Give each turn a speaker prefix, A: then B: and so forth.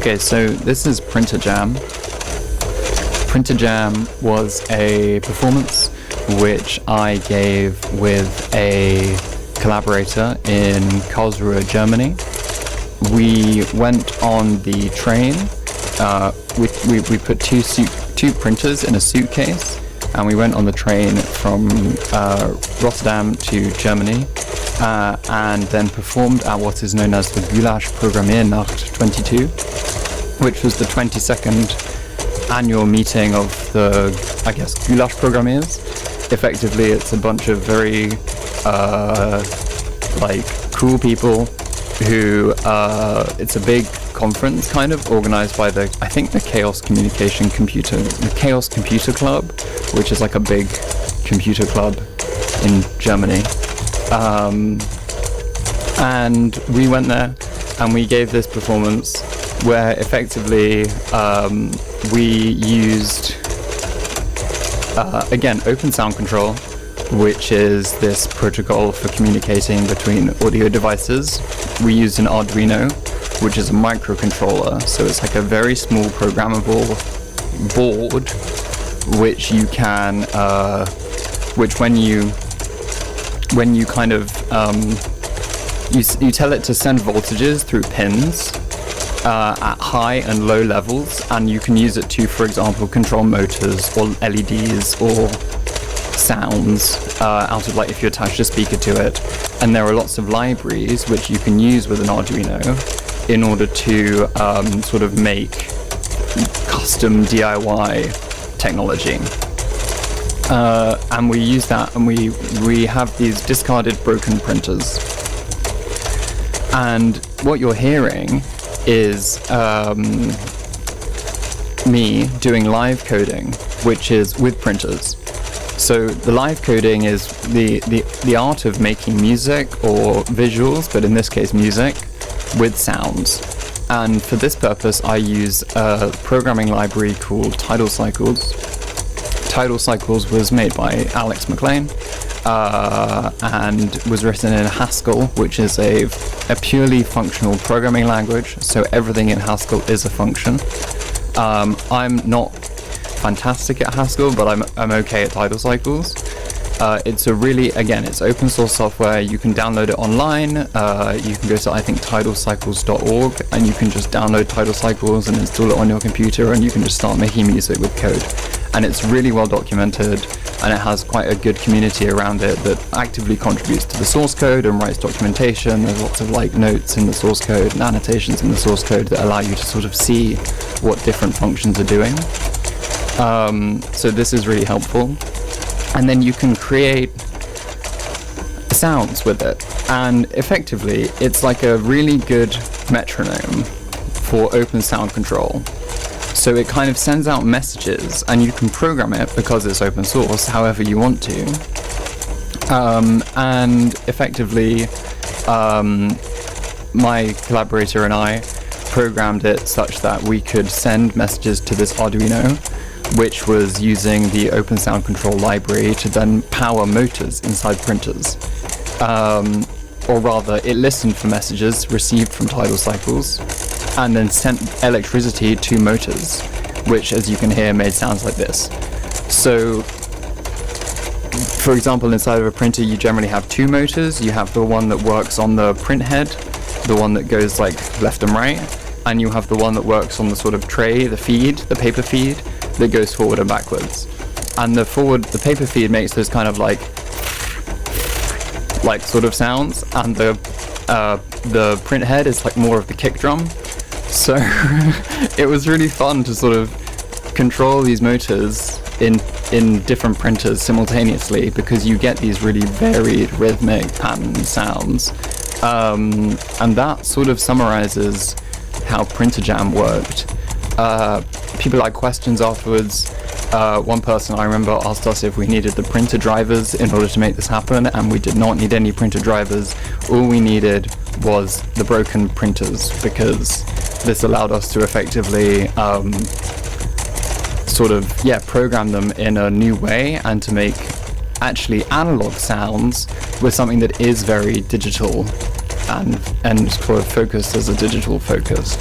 A: Okay, so this is Printer Jam. Printer Jam was a performance which I gave with a collaborator in Kalsruhe, Germany. We went on the train. We put two printers in a suitcase, and we went on the train from Rotterdam to Germany, and then performed at what is known as the Gulaschprogrammiernacht 22, which was the 22nd annual meeting of the, I guess, Gulaschprogrammers. Effectively, it's a bunch of very cool people who it's a big conference kind of organized by the Chaos Computer Club, which is like a big computer club in Germany. And we went there and we gave this performance where effectively we used again open sound control, which is this protocol for communicating between audio devices. We used an Arduino, which is a microcontroller, so it's like a very small programmable board, which you can, which when you kind of, you tell it to send voltages through pins at high and low levels, and you can use it to, for example, control motors or LEDs or sounds out of, like, if you attach a speaker to it. And there are lots of libraries which you can use with an Arduino in order to sort of make custom DIY technology. And we use that, and we have these discarded broken printers. And what you're hearing is me doing live coding, which is with printers. So the live coding is the art of making music or visuals, but in this case music, with sounds. And for this purpose I use a programming library called Tidal Cycles. Tidal Cycles was made by Alex McLean and was written in Haskell, which is a purely functional programming language, so everything in Haskell is a function. I'm not fantastic at Haskell, but I'm okay at Tidal Cycles. It's a really, again, it's open source software. You can download it online. You can go to, I think, tidalcycles.org, and you can just download Tidal Cycles and install it on your computer, and you can just start making music with code. And it's really well documented, and it has quite a good community around it that actively contributes to the source code and writes documentation. There's lots of notes in the source code and annotations in the source code that allow you to sort of see what different functions are doing. So this is really helpful. And then you can create sounds with it. And effectively, it's like a really good metronome for open sound control. So it kind of sends out messages, and you can program it, because it's open source, however you want to. And effectively, my collaborator and I programmed it such that we could send messages to this Arduino, which was using the open sound control library to then power motors inside printers. Or rather, it listened for messages received from Tidal Cycles and then sent electricity to motors, which, as you can hear, made sounds like this. So, for example, inside of a printer you generally have two motors. You have the one that works on the print head, the one that goes like left and right, and you have the one that works on the sort of tray, the feed, the paper feed, that goes forward and backwards. And the paper feed makes those kind of like sort of sounds, and the print head is like more of the kick drum. So it was really fun to sort of control these motors in different printers simultaneously, because you get these really varied rhythmic pattern sounds. And that sort of summarizes how Printer Jam worked. People had questions afterwards. One person I remember asked us if we needed the printer drivers in order to make this happen, and we did not need any printer drivers. All we needed was the broken printers, because this allowed us to effectively program them in a new way, and to make actually analog sounds with something that is very digital and sort of focused as a digital focus.